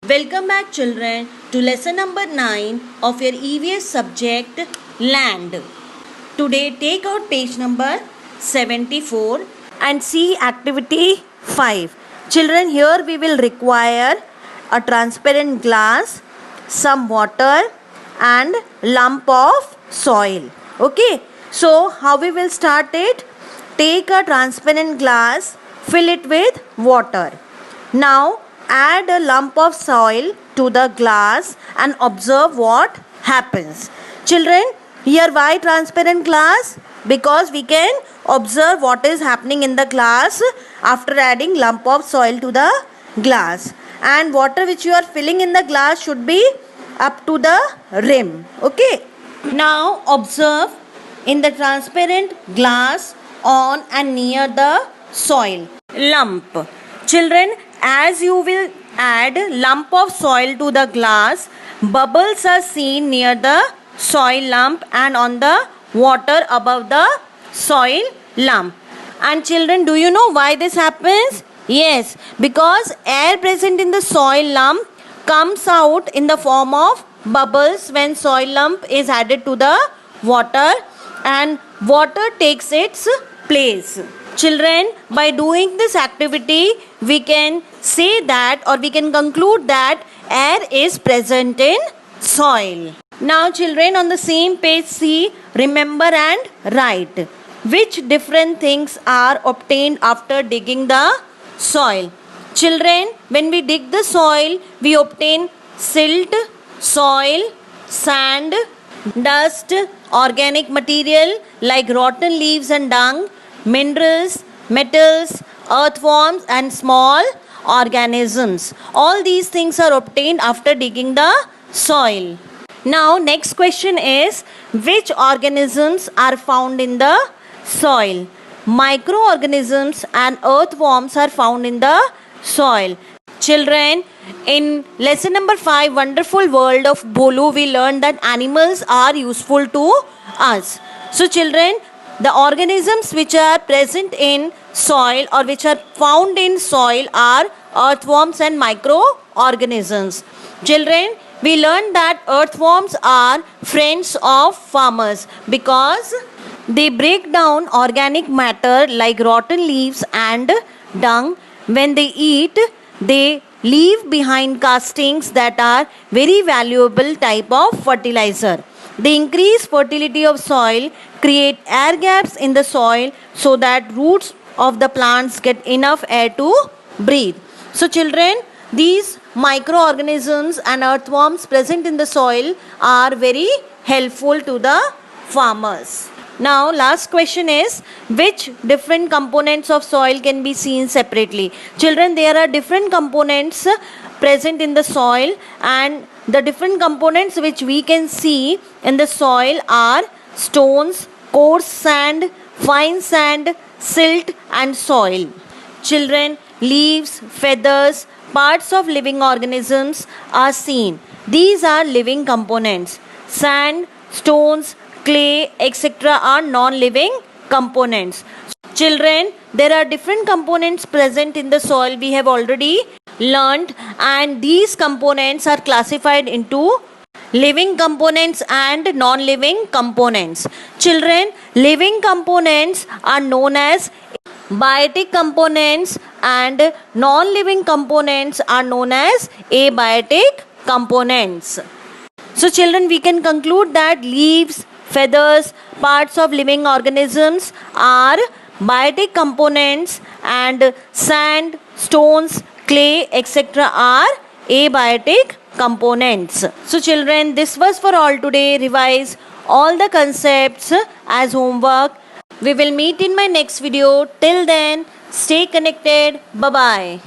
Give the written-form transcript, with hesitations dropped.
Welcome back children to lesson number 9 of your EVS subject Land. Today take out page number 74 and see activity 5. Children, here we will require a transparent glass, some water and lump of soil. Okay, so how we will start it? Take a transparent glass, fill it with water. Now add a lump of soil to the glass and observe what happens. Children, here why transparent glass? Because we can observe what is happening in the glass after adding lump of soil to the glass. And water which you are filling in the glass should be up to the rim. Okay. Now observe in the transparent glass on and near the soil lump. Children, as you will add lump of soil to the glass, bubbles are seen near the soil lump and on the water above the soil lump. And children, do you know why this happens? Yes, because air present in the soil lump comes out in the form of bubbles when soil lump is added to the water and water takes its place. Children, by doing this activity, we can say that or we can conclude that air is present in soil. Now children, on the same page see, remember and write. Which different things are obtained after digging the soil? Children, when we dig the soil, we obtain silt, soil, sand, dust, organic material like rotten leaves and dung, minerals, metals, earthworms and small organisms. All these things are obtained after digging the soil. Now next question is, which organisms are found in the soil? Microorganisms and earthworms are found in the soil. Children, in lesson number 5, Wonderful World of Bolu, we learned that animals are useful to us. So children, the organisms which are present in soil or which are found in soil are earthworms and microorganisms. Children, we learned that earthworms are friends of farmers because they break down organic matter like rotten leaves and dung. When they eat, they leave behind castings that are very valuable type of fertilizer. They increase fertility of soil, create air gaps in the soil so that roots of the plants get enough air to breathe. So children, these microorganisms and earthworms present in the soil are very helpful to the farmers. Now last question is, which different components of soil can be seen separately? Children, there are different components present in the soil and the different components which we can see in the soil are stones, coarse sand, fine sand, silt and soil. Children, leaves, feathers, parts of living organisms are seen. These are living components. Sand, stones, clay, etc. are non-living components. Children, there are different components present in the soil we have already learnt, and these components are classified into living components and non-living components. Children, living components are known as biotic components and non-living components are known as abiotic components. So children, we can conclude that leaves, feathers, parts of living organisms are biotic components and sand, stones, clay, etc. are abiotic components. So children, this was for all today. Revise all the concepts as homework. We will meet in my next video. Till then, stay connected. Bye-bye.